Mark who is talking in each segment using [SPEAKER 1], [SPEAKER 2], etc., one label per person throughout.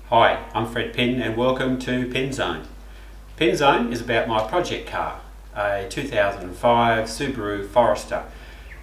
[SPEAKER 1] Hi, I'm Fred Pinn and welcome to Pin Zone. Pin Zone is about my project car, a 2005 Subaru Forester,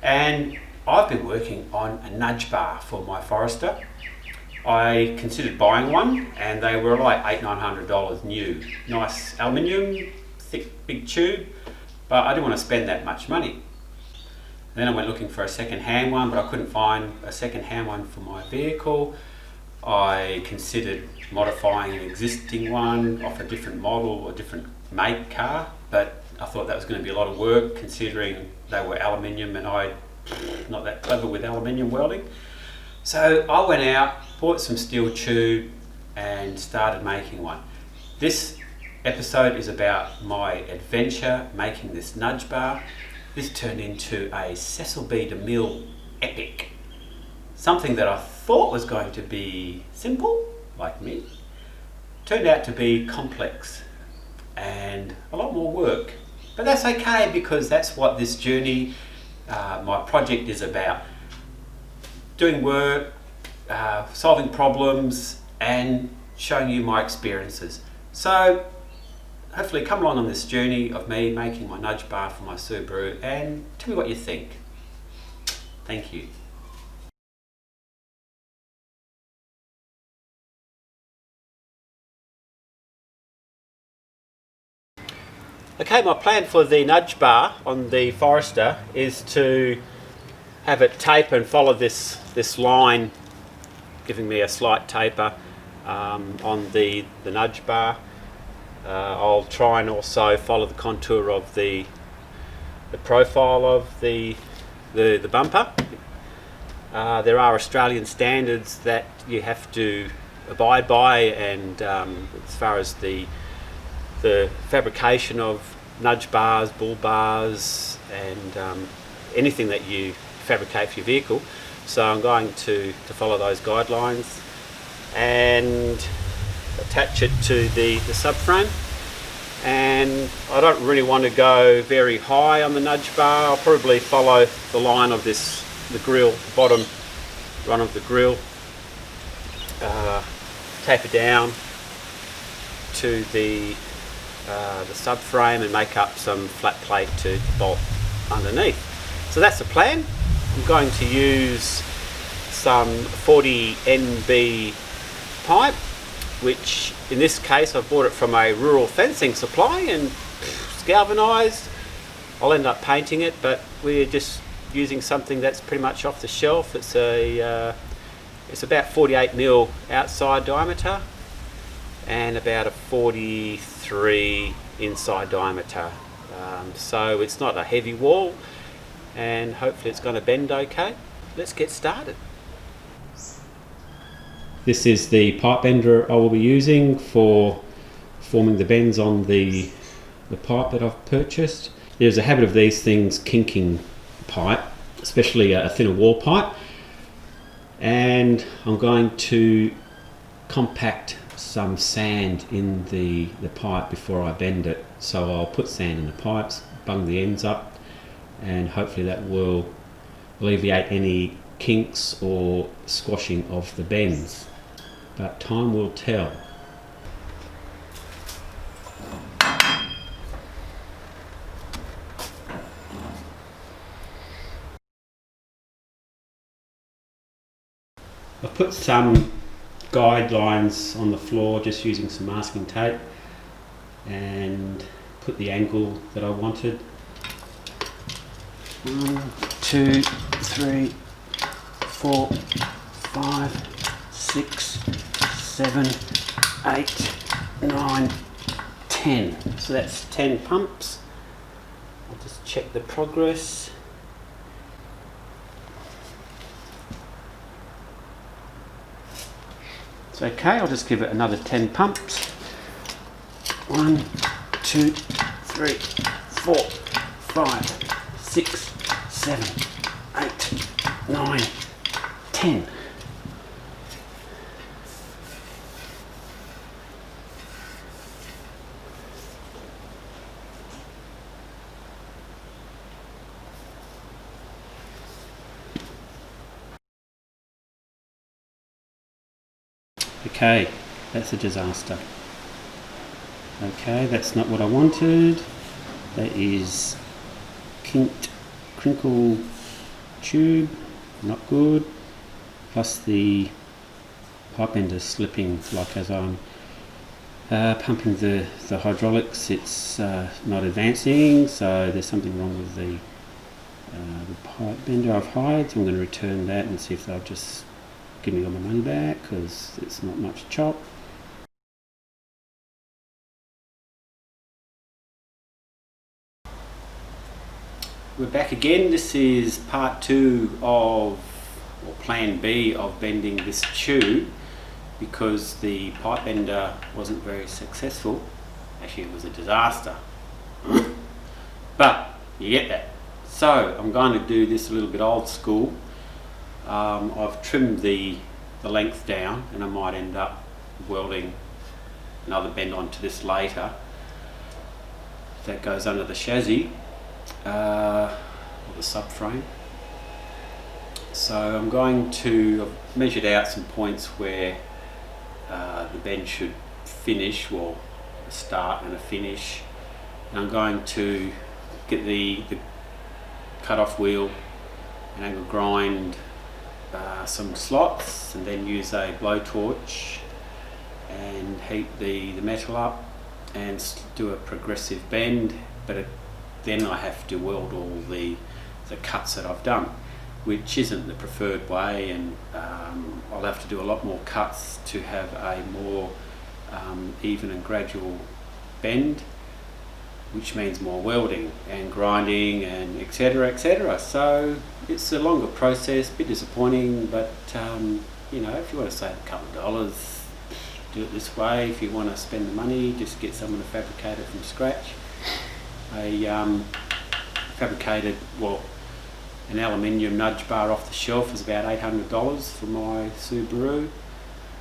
[SPEAKER 1] and I've been working on a nudge bar for my Forester. I considered buying one and they were like $800-900 new. Nice aluminium, thick big tube, but I didn't want to spend that much money. Then I went looking for a second-hand one, but I couldn't find a second-hand one for my vehicle. I considered modifying an existing one off a different model or different make car, but I thought that was going to be a lot of work considering they were aluminium and I'm not that clever with aluminium welding. So I went out, bought some steel tube and started making one. This episode is about my adventure making this nudge bar. This turned into a Cecil B. DeMille epic. Something that I thought was going to be simple, like me, turned out to be complex and a lot more work. But that's okay because that's what this journey, my project is about. Doing work, solving problems and showing you my experiences. So hopefully come along on this journey of me making my nudge bar for my Subaru and tell me what you think. Thank you. Okay, my plan for the nudge bar on the Forester is to have it tape and follow this line, giving me a slight taper on the nudge bar. I'll try and also follow the contour of the profile of the bumper. There are Australian standards that you have to abide by, and as far as the fabrication of nudge bars, bull bars and anything that you fabricate for your vehicle. So I'm going to follow those guidelines and attach it to the subframe. And I don't really want to go very high on the nudge bar. I'll probably follow the line of the grill, the bottom run of the grill, taper down to the subframe and make up some flat plate to bolt underneath. So that's the plan. I'm going to use some 40 NB pipe, which in this case I've bought it from a rural fencing supply and it's galvanised. I'll end up painting it, but we're just using something that's pretty much off the shelf. It's about 48mm outside diameter and about a 43 inside diameter. So it's not a heavy wall and hopefully it's going to bend okay. Let's get started. This is the pipe bender I will be using for forming the bends on the pipe that I've purchased. There's a habit of these things kinking pipe, especially a thinner wall pipe, and I'm going to compact some sand in the pipe before I bend it. So I'll put sand in the pipes, bung the ends up, and hopefully that will alleviate any kinks or squashing of the bends. But time will tell. I've put some guidelines on the floor just using some masking tape and put the angle that I wanted. 1, 2, 3, 4, 5, 6, 7, 8, 9, 10. So that's 10 pumps. I'll just check the progress. It's okay, I'll just give it another 10 pumps. 1, 2, 3, 4, 5, 6, 7, 8, 9, 10. Okay, That's a disaster. Okay, that's not what I wanted. That is kinked crinkle tube, not good. Plus the pipe end is slipping, like as I'm pumping the hydraulics, it's not advancing, so there's something wrong with the pipe bender I've hired. So I'm going to return that and see if they'll just give me all my money back, because it's not much chop. We're back again. This is part 2 of, or plan B of bending this tube, because the pipe bender wasn't very successful. Actually, it was a disaster. But you get that. So I'm going to do this a little bit old school. I've trimmed the length down, and I might end up welding another bend onto this later. That goes under the chassis or the subframe. So I'm going to, I've measured out some points where the bend should finish, or a start and a finish, and I'm going to get the cut-off wheel and angle grind some slots, and then use a blowtorch and heat the metal up and do a progressive bend. But then I have to weld all the cuts that I've done, which isn't the preferred way, and I'll have to do a lot more cuts to have a more even and gradual bend, which means more welding and grinding and etc, etc. So it's a longer process, a bit disappointing, but you know, if you want to save a couple of dollars, do it this way. If you want to spend the money, just get someone to fabricate it from scratch. I fabricated, well, an aluminium nudge bar off the shelf is about $800 for my Subaru,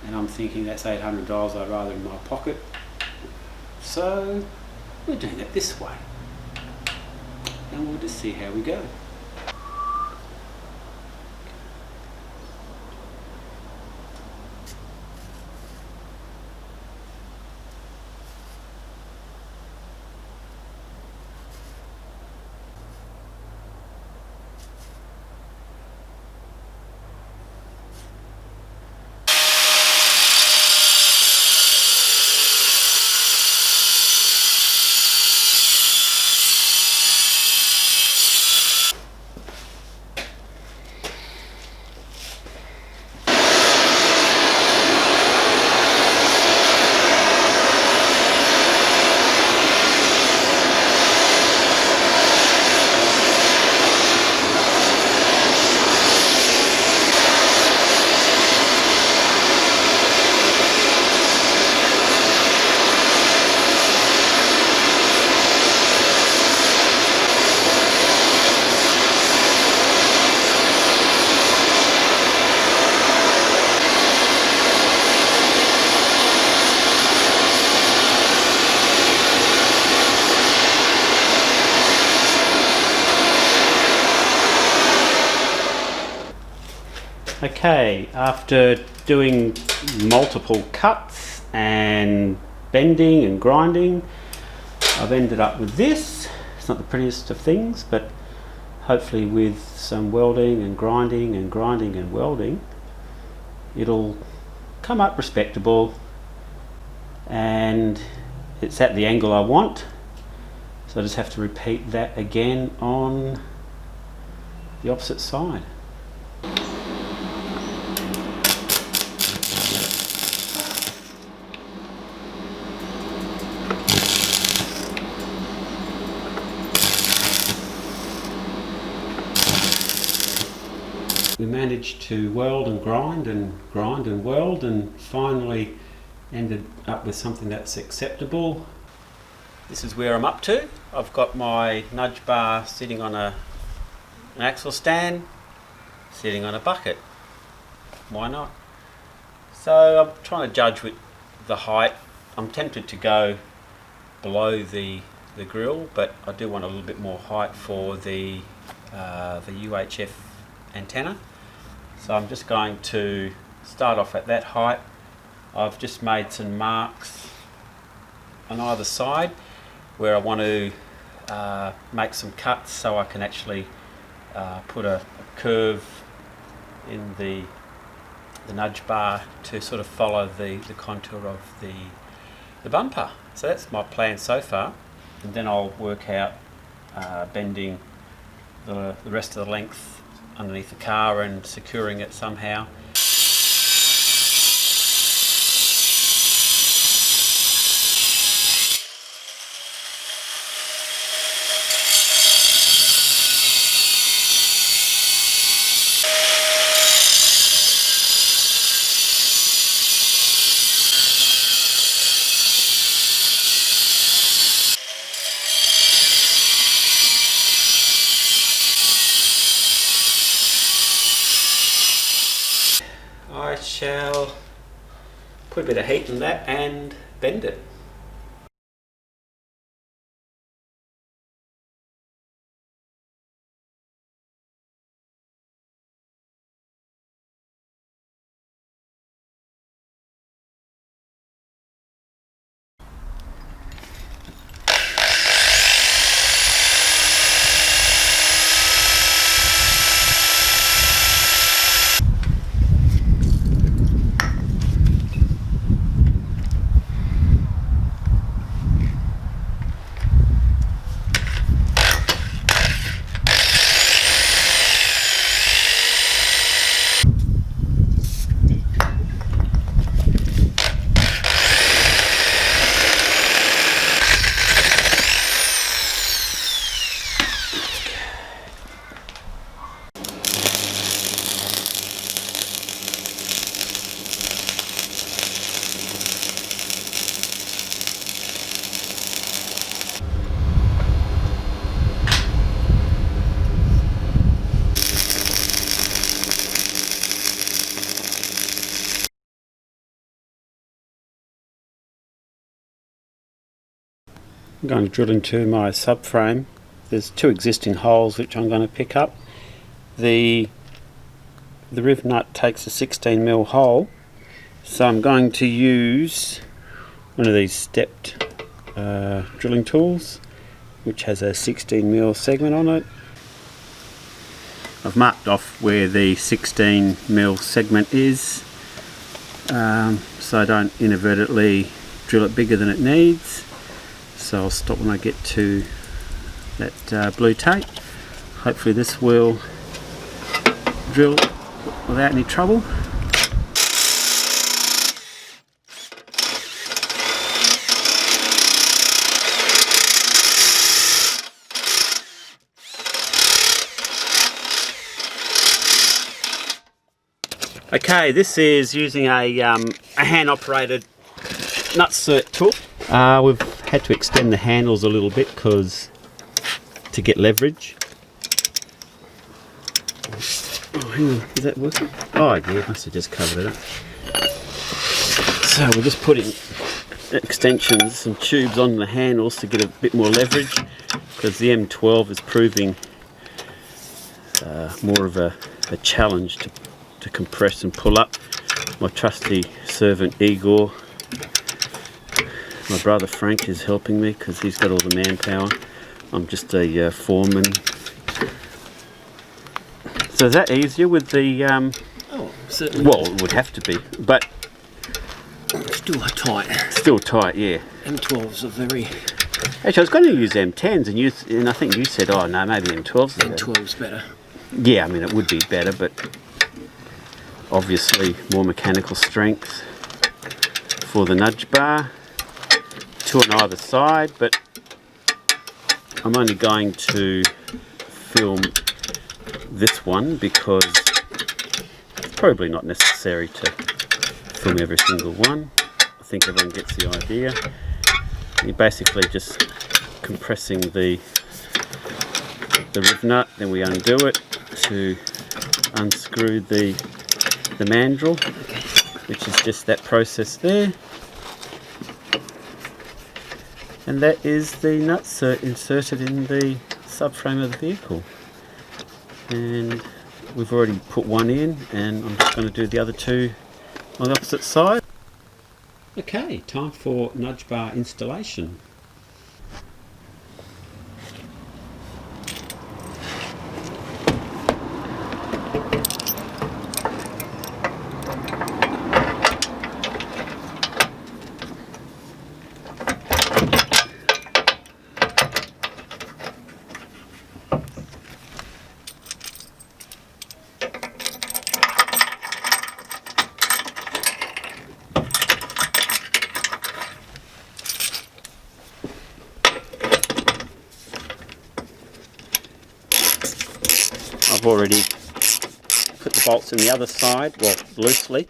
[SPEAKER 1] and I'm thinking that's $800 I'd rather in my pocket. So we're doing it this way, and we'll just see how we go. Okay, after doing multiple cuts and bending and grinding, I've ended up with this. It's not the prettiest of things, but hopefully with some welding and grinding and grinding and welding, it'll come up respectable, and it's at the angle I want. So I just have to repeat that again on the opposite side. We managed to weld and grind and weld, and finally ended up with something that's acceptable. This is where I'm up to. I've got my nudge bar sitting on an axle stand, sitting on a bucket. Why not? So I'm trying to judge with the height. I'm tempted to go below the grill, but I do want a little bit more height for the UHF antenna. So I'm just going to start off at that height I've just made some marks on either side where I want to make some cuts so I can actually put a curve in the nudge bar to sort of follow the contour of the bumper. So that's my plan so far, and then I'll work out bending the rest of the length underneath the car and securing it somehow. I shall put a bit of heat in that and bend it. I'm going to drill into my subframe. There's two existing holes which I'm going to pick up. The riv nut takes a 16mm hole, so I'm going to use one of these stepped drilling tools which has a 16mm segment on it. I've marked off where the 16mm segment is, so I don't inadvertently drill it bigger than it needs. So I'll stop when I get to that blue tape. Hopefully this will drill without any trouble. Okay, this is using a hand-operated nutsert tool. We've had to extend the handles a little bit to get leverage. Oh, hang on, is that working? Oh yeah, must have just covered it up. So we're just putting extensions, some tubes on the handles to get a bit more leverage, because the M12 is proving more of a challenge to compress and pull up. My trusty servant Igor, my brother Frank, is helping me because he's got all the manpower. I'm just a foreman. So is that easier with the...
[SPEAKER 2] Oh, certainly.
[SPEAKER 1] Well, it would have to be, but...
[SPEAKER 2] Still tight.
[SPEAKER 1] Still tight, yeah.
[SPEAKER 2] M12s are very...
[SPEAKER 1] Actually, I was going to use M10s, and I think you said, oh no, maybe M12s are better.
[SPEAKER 2] M12's better.
[SPEAKER 1] Yeah, I mean, it would be better, but obviously more mechanical strength for the nudge bar. Two on either side, but I'm only going to film this one because it's probably not necessary to film every single one. I think everyone gets the idea. You're basically just compressing the riv nut, then we undo it to unscrew the mandrel, which is just that process there. And that is the nutsert inserted in the subframe of the vehicle. And we've already put one in, and I'm just going to do the other two on the opposite side. Okay, time for nudge bar installation. I've already put the bolts in the other side, well, loosely,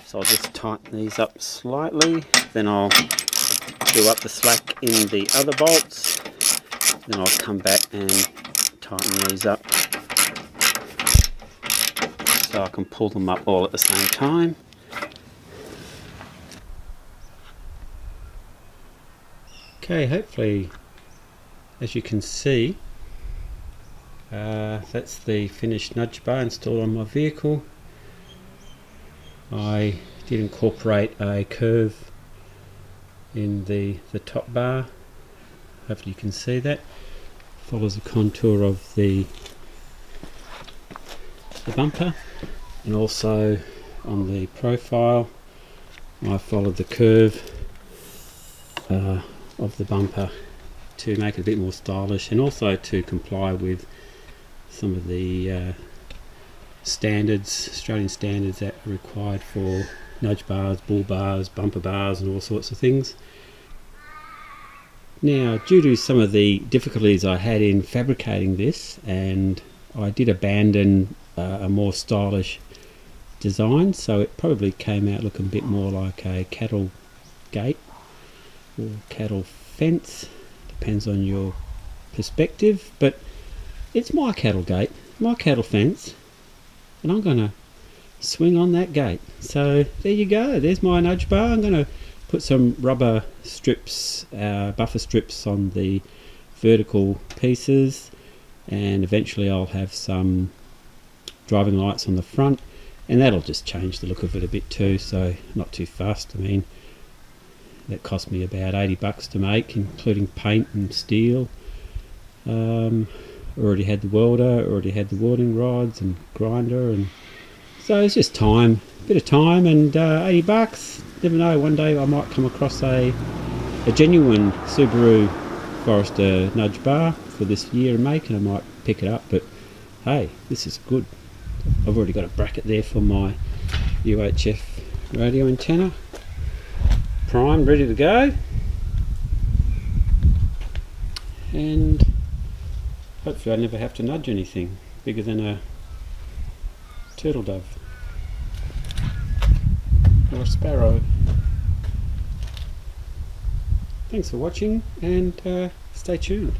[SPEAKER 1] so I'll just tighten these up slightly, then I'll do up the slack in the other bolts, then I'll come back and tighten these up so I can pull them up all at the same time. Okay, hopefully, as you can see, that's the finished nudge bar installed on my vehicle. I did incorporate a curve in the top bar. Hopefully you can see that. Follows the contour of the bumper, and also on the profile I followed the curve of the bumper to make it a bit more stylish, and also to comply with some of the standards, Australian standards that are required for nudge bars, bull bars, bumper bars and all sorts of things. Now, due to some of the difficulties I had in fabricating this, and I did abandon a more stylish design, so it probably came out looking a bit more like a cattle gate or cattle fence, depends on your perspective, but it's my cattle gate, my cattle fence, and I'm going to swing on that gate. So there you go, there's my nudge bar. I'm going to put some rubber strips, buffer strips on the vertical pieces, and eventually I'll have some driving lights on the front, and that'll just change the look of it a bit too, so not too fussed. I mean, that cost me about $80 to make, including paint and steel. Already had the welder, already had the welding rods and grinder, and so it's just time, a bit of time, and $80. Never know, one day I might come across a genuine Subaru Forester nudge bar for this year and make, and I might pick it up. But hey, this is good. I've already got a bracket there for my UHF radio antenna, primed, ready to go, and hopefully I never have to nudge anything bigger than a turtle dove or a sparrow. Thanks for watching, and stay tuned.